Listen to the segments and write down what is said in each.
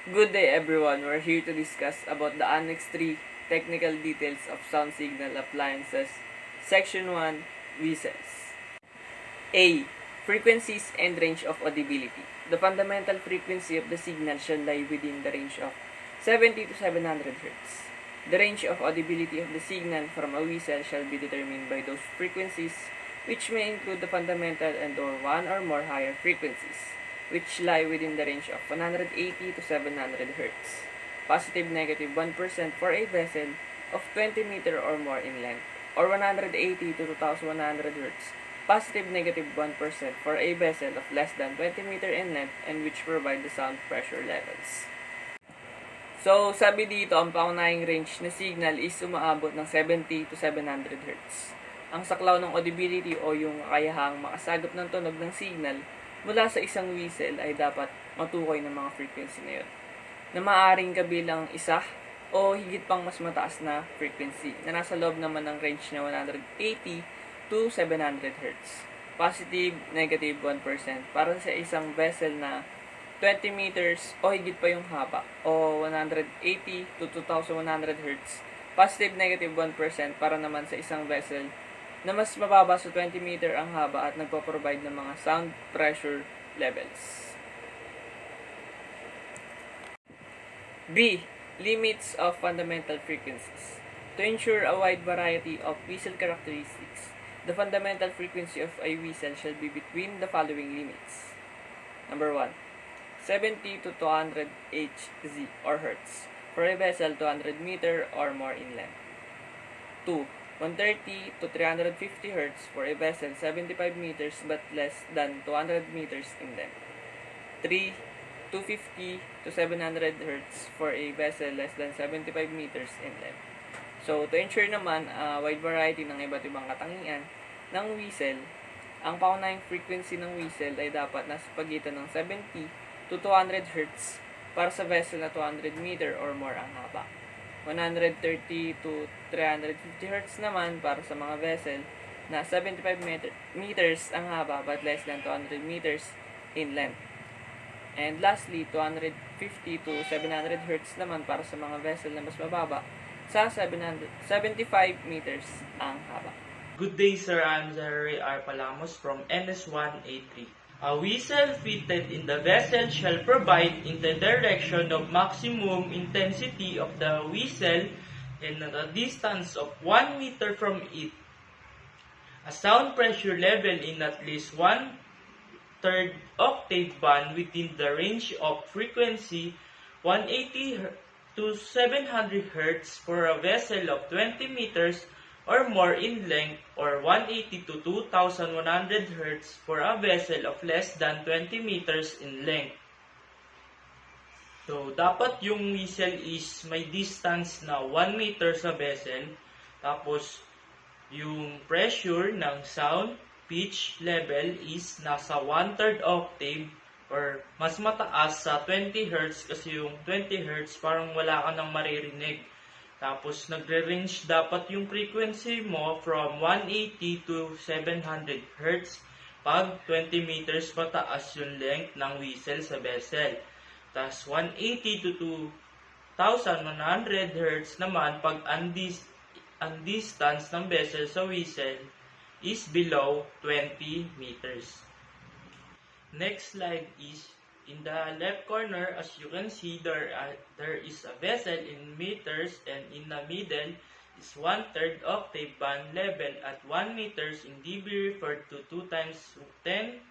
Good day everyone, we're here to discuss about the Annex 3 technical details of sound signal appliances, Section 1, whistles. A. Frequencies and range of audibility. The fundamental frequency of the signal shall lie within the range of 70 to 700 Hz. The range of audibility of the signal from a whistle shall be determined by those frequencies, which may include the fundamental and or one or more higher frequencies, which lie within the range of 180 to 700 Hz. Positive negative 1% for a vessel of 20 meter or more in length, or 180 to 2100 Hz. Positive negative 1% for a vessel of less than 20 meter in length and which provide the sound pressure levels. So, sabi dito, ang paunahing range na signal is umaabot ng 70 to 700 Hz. Ang saklaw ng audibility o yung kakayahang makasagap ng tunog ng signal mula sa isang whistle ay dapat matukoy ng mga frequency na yun, na maaaring kabilang isa o higit pang mas mataas na frequency na nasa loob naman ng range na 180 to 700 Hz. Positive, negative 1% para sa isang vessel na 20 meters o higit pa yung haba o 180 to 2100 Hz. Positive, negative 1% para naman sa isang vessel na mas mababa sa 20 meter ang haba at nagpo-provide ng mga sound pressure levels. B. Limits of fundamental frequencies. To ensure a wide variety of whistle characteristics, the fundamental frequency of a whistle shall be between the following limits. Number 1. 70 to 200 Hz or Hertz for a vessel 200 meter or more in length. 2. 130 to 350 Hz for a vessel 75 meters but less than 200 meters in length. 3. 250 to 700 Hz for a vessel less than 75 meters in length. So, to ensure naman wide variety ng iba't ibang katangian ng whistle, ang paunahing frequency ng whistle ay dapat nasa pagitan ng 70 to 200 Hz para sa vessel na 200 meter or more ang haba. 130 to 350 Hz naman para sa mga vessel na 75 meters ang haba but less than 200 meters in length. And lastly, 250 to 700 Hz naman para sa mga vessel na mas mababa sa 75 meters ang haba. Good day, sir. I'm Zachary R. Palamos from NS1A3. A whistle fitted in the vessel shall provide in the direction of maximum intensity of the whistle and at a distance of 1 meter from it. A sound pressure level in at least 1/3 octave band within the range of frequency 180 to 700 Hz for a vessel of 20 meters or more in length, or 180 to 2100 Hz for a vessel of less than 20 meters in length. So, dapat yung whistle is may distance na 1 meter sa vessel, tapos yung pressure ng sound pitch level is nasa 1/3 octave or mas mataas sa 20 Hz kasi yung 20 Hz parang wala ka nang maririnig. Tapos, nagre-range dapat yung frequency mo from 180 to 700 Hz pag 20 meters pataas yung length ng whistle sa vessel. Tapos, 180 to 2100 Hz naman pag ang distance ng vessel sa whistle is below 20 meters. Next slide is in the left corner. As you can see, there is a vessel in meters, and in the middle is 1/3 octave band level at 1 meters in dB referred to 2 times 10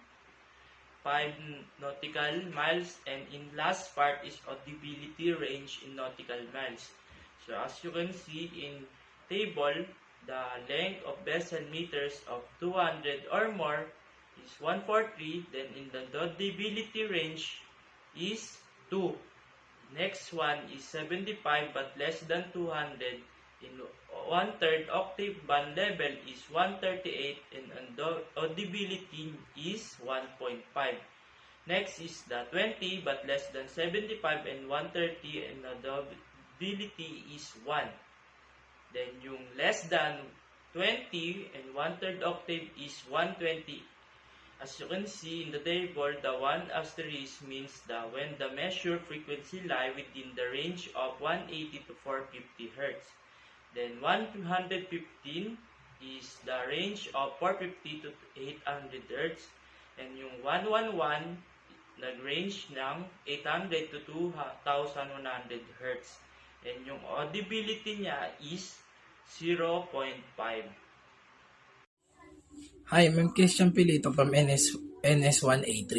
5 nautical miles, and in last part is audibility range in nautical miles. So as you can see in table, the length of vessel meters of 200 or more is 143, then in the audibility range is 2. Next one is 75 but less than 200. In 1/3 octave band level is 138 and audibility is 1.5. Next is the 20 but less than 75 and 130 and audibility is 1. Then yung less than 20 and 1/3 octave is 120 As you can see in the table, the 1 asterisk means that when the measured frequency lie within the range of 180 to 450 Hz. Then 115 is the range of 450 to 800 Hz. And yung 111, nag-range ng 800 to 2100 Hz. And yung audibility niya is 0.5. Hi, I'm Christian Pilito from NS1A3.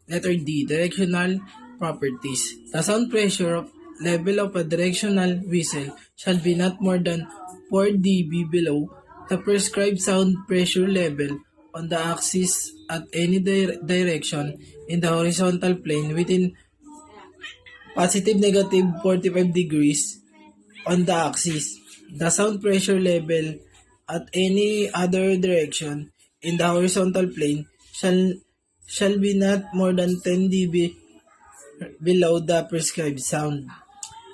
Letter D, directional properties. The sound pressure of level of a directional whistle shall be not more than 4 dB below the prescribed sound pressure level on the axis at any direction in the horizontal plane within positive negative 45 degrees on the axis. The sound pressure level at any other direction in the horizontal plane shall be not more than 10 dB below the prescribed sound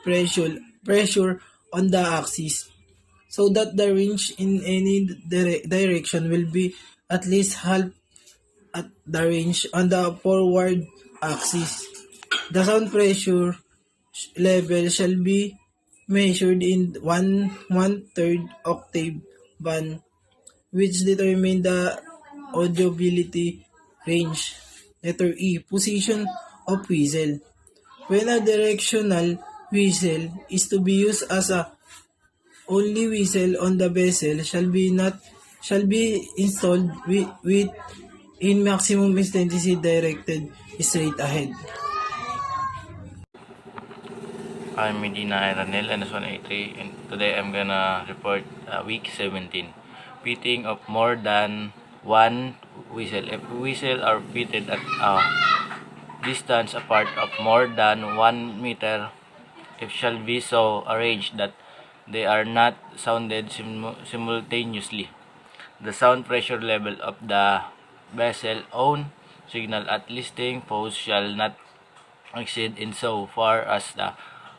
pressure on the axis, so that the range in any direction will be at least half at the range on the forward axis. The sound pressure level shall be measured in one-third octave band, which determine the audibility range. Letter E, position of whistle. When a directional whistle is to be used as a only whistle on the vessel shall be installed with in maximum intensity directed straight ahead. I'm Medina Ranel, NS183, and today I'm gonna report week 17. Fitting of more than one whistle. If whistle are fitted at a distance apart of more than 1 meter, it shall be so arranged that they are not sounded simultaneously. The sound pressure level of the vessel own signal at listing post shall not exceed in so far as the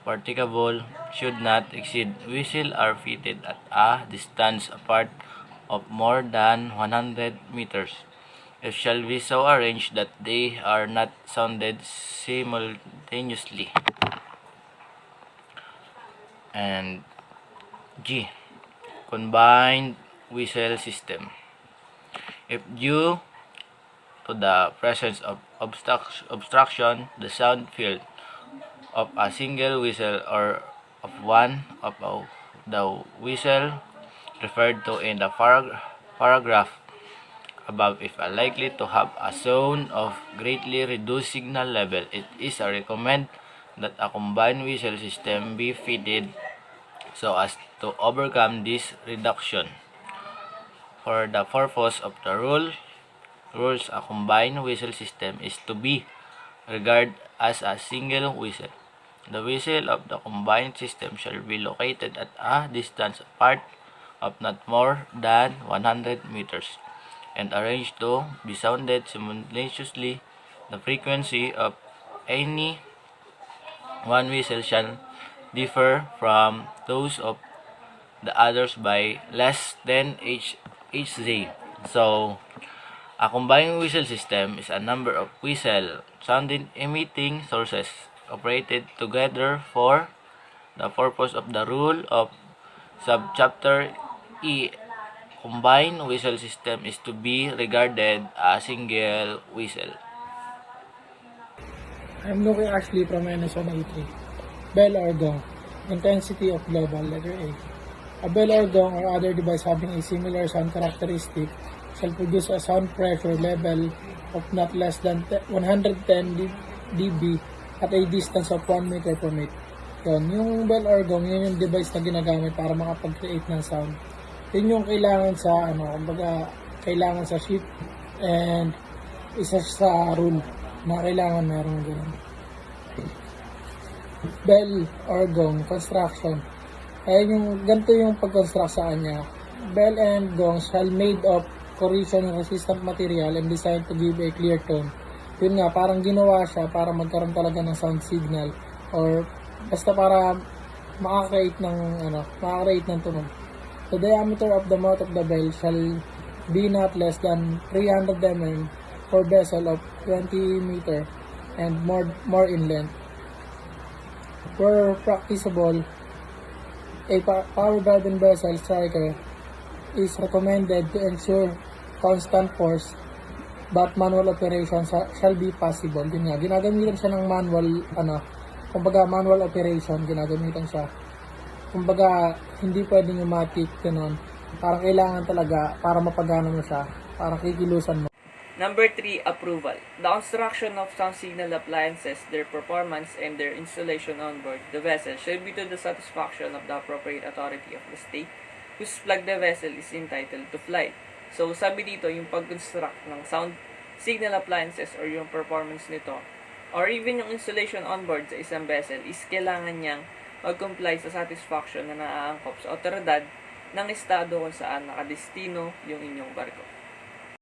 particable should not exceed. Whistles are fitted at a distance apart of more than 100 meters. It shall be so arranged that they are not sounded simultaneously. And G, combined whistle system. If due to the presence of obstruction, the sound field of a single whistle or of one of the whistle referred to in the paragraph above is likely to have a zone of greatly reduced signal level, it is recommended that a combined whistle system be fitted so as to overcome this reduction. For the purpose of the rules, a combined whistle system is to be regarded as a single whistle. The whistle of the combined system shall be located at a distance apart of not more than 100 meters and arranged to be sounded simultaneously. The frequency of any one whistle shall differ from those of the others by less than Hz. So, a combined whistle system is a number of whistle sounding emitting sources operated together for the purpose of the rule of subchapter E. Combined whistle system is to be regarded as a single whistle. I'm looking actually from NS183. Bell or gong. Intensity of global, letter A. A bell or gong or other device having a similar sound characteristic shall produce a sound pressure level of not less than 110 dB at a distance of 1 meter from it. Yung bell or gong, yun yung device na ginagamit para makapag-create ng sound. Yun yung kailangan sa, kailangan sa ship and isa sa rule na kailangan meron ganun. Bell or gong, construction. Ganito yung pag-construct sa kanya. Bell and gong shall made of corrosion-resistant material and designed to give a clear tone. Yun nga, parang ginawa siya para magkaroon talaga ng sound signal or basta para makakreate ng tunog. The diameter of the mouth of the bell shall be not less than 300 mm for vessel of 20 meter and more in length. Where practicable, a power-driven vessel striker is recommended to ensure constant force but manual operation shall be possible. Yun nga, ginagamitan siya ng manual operation, ginagamitan siya. Kumbaga, hindi pwedeng pneumatic, ganun. Parang kailangan talaga, para mapagana mo siya, para kikilusan mo. Number 3, approval. The construction of sound signal appliances, their performance, and their installation on board the vessel should be to the satisfaction of the appropriate authority of the state whose flag the vessel is entitled to fly. So, sabi dito, yung pag-construct ng sound signal appliances or yung performance nito, or even yung installation on board sa isang vessel is kailangan niyang mag-comply sa satisfaction na naaangkop sa otoridad ng estado kung saan nakadestino yung inyong barko.